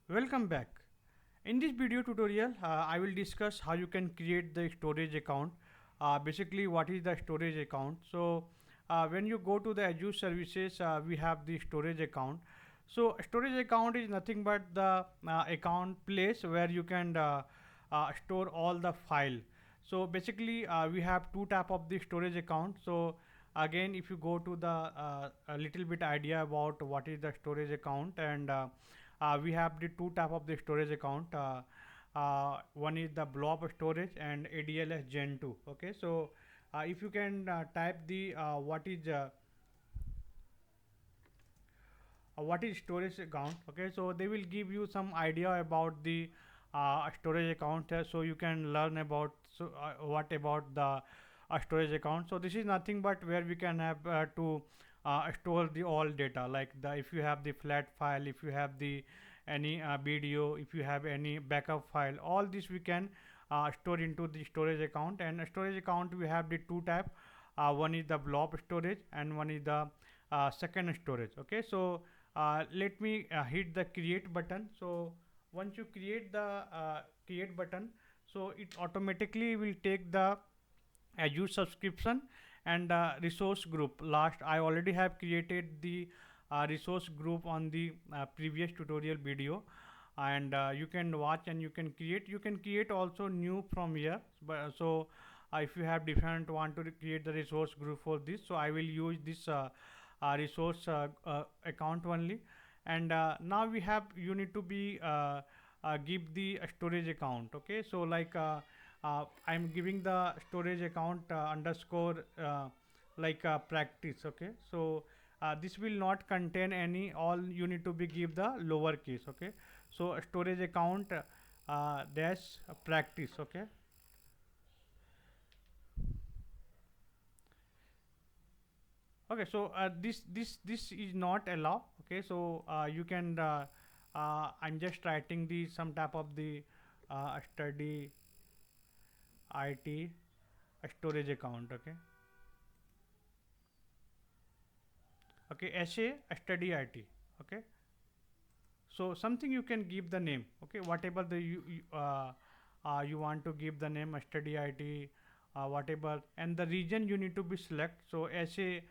Welcome back. In this video tutorial, I will discuss how you can create the storage account. Basically, what is the storage account? When you go to the Azure services, we have the storage account. So, storage account is nothing but the account place where you can store all the file. So, basically, we have two type of the storage account. So, again, if you go to the a little bit idea about what is the storage account and we have the two type of the storage account. One is the Blob storage and ADLS Gen2. Okay, so if you can type the what is storage account. Okay, so they will give you some idea about the storage account, so you can learn about what about the storage account. So this is nothing but where we can have to store the all data, like the if you have the flat file, if you have the any video, if you have any backup file, all this we can store into the storage account. And storage account we have the two type. One is the blob storage and one is the second storage. Okay, so let me hit the create button. So once you create the create button, so it automatically will take the Azure subscription and resource group. Last I already have created the resource group on the previous tutorial video, and you can watch and you can create also new from here. But if you have different want to create the resource group for this, so I will use this resource account only. And now we have you need to be give the storage account. Okay, so like I'm giving the storage account underscore practice. Okay, so this will not contain any, all you need to be give the lowercase. Okay, so storage account dash practice. Okay, okay, so this is not allow. Okay, so you can I'm just writing the some type of the study IT storage account. Okay, okay, SA study IT. Okay, so something you can give the name. Okay, whatever the you want to give the name study IT, whatever, and the region you need to be select. So SA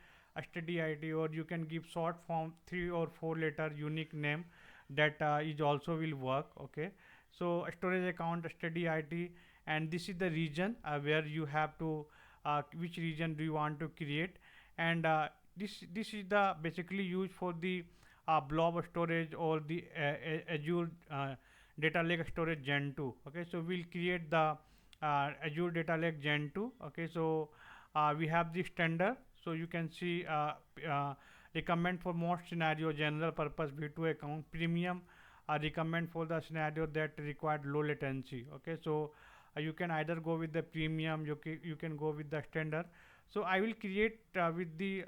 study IT, or you can give short form 3 or 4 letter unique name, that is also will work. Okay, so storage account study IT, and this is the region where you have to which region do you want to create. And this is the basically used for the blob storage or the Azure data lake storage gen 2. Okay, so we'll create the Azure data lake gen 2. Okay, so we have the standard, so you can see recommend for most scenario general purpose v2 account premium, recommend for the scenario that required low latency. Okay, so you can either go with the premium, you can go with the standard. So I will create with the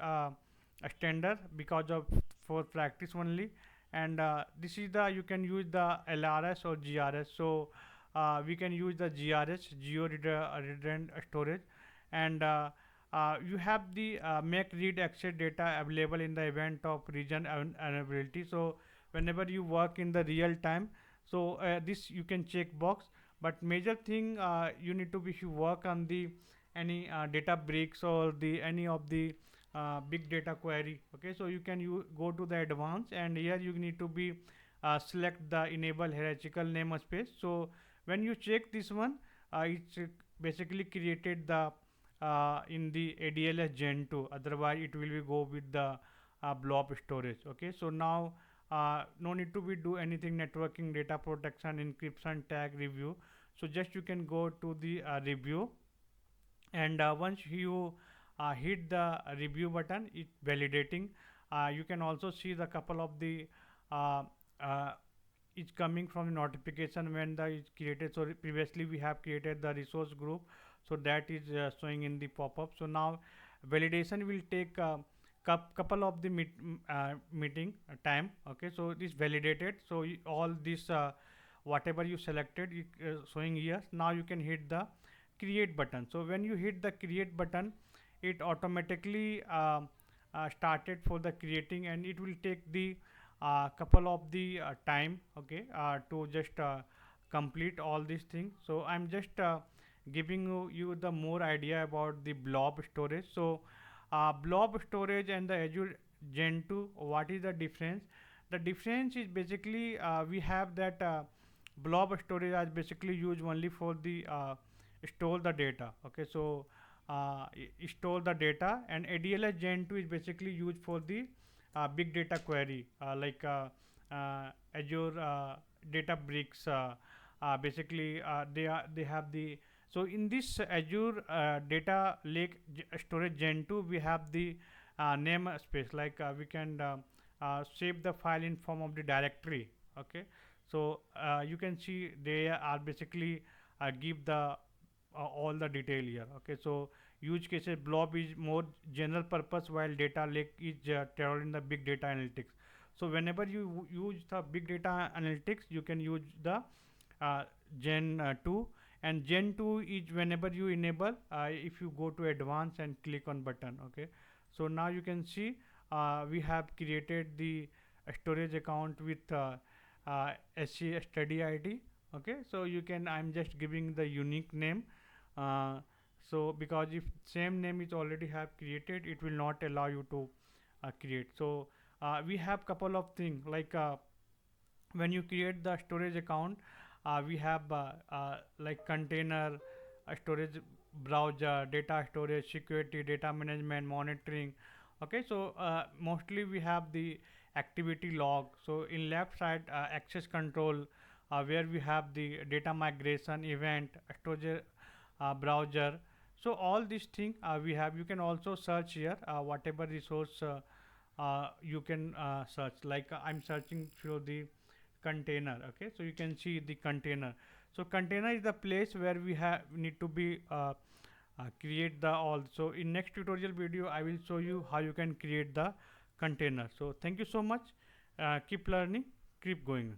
standard because of for practice only. And this is the you can use the LRS or GRS. So we can use the GRS, geo redundant storage. And you have the make read access data available in the event of region availability. So whenever you work in the real time, so this you can check box. But major thing you need to be, if you work on the any Databricks or the any of the big data query. Okay, so you can go to the advanced, and here you need to be select the enable hierarchical namespace. So when you check this one, it's basically created the in the ADLS Gen 2. Otherwise it will be go with the blob storage. Okay, so now no need to be do anything networking, data protection, encryption, tag review. So just you can go to the review. And once you hit the review button, it validating. You can also see the couple of the uh, uh, it's coming from the notification when the is created. So previously we have created the resource group, so that is showing in the pop-up. So now validation will take couple of the meeting time. Okay, so it is validated. So all this whatever you selected it showing here. Now you can hit the create button. So when you hit the create button, it automatically started for the creating, and it will take the couple of the time, okay, to just complete all these things. So I'm just giving you the more idea about the blob storage. So blob storage and the Azure Gen 2, what is the difference? The difference is basically we have that blob storage is basically used only for the store the data. Okay, so store the data, and ADLS Gen 2 is basically used for the big data query like Azure Databricks. Basically, they have the, so in this Azure Data Lake Storage Gen 2, we have the name space, like we can save the file in form of the directory. Okay, so you can see they are basically give the all the detail here. Okay, so use cases, blob is more general purpose, while data lake is tailored in the big data analytics. So whenever you use the big data analytics, you can use the gen 2, and gen 2 is whenever you enable, if you go to advanced and click on button. Okay, so now you can see we have created the storage account with SC study ID. Okay, so you can, I'm just giving the unique name. uh, so because if same name is already have created, it will not allow you to create. So we have couple of things, like when you create the storage account, we have like container, storage, browser, data storage, security, data management, monitoring. Okay, so mostly we have the activity log. So in left side, access control, where we have the data migration event, storage, browser. So all these things we have. You can also search here whatever resource you can search. Like I'm searching for the container. Okay, so you can see the container. So container is the place where we have need to be create the all. So in next tutorial video, I will show you how you can create the container. So thank you so much. Keep learning, keep going.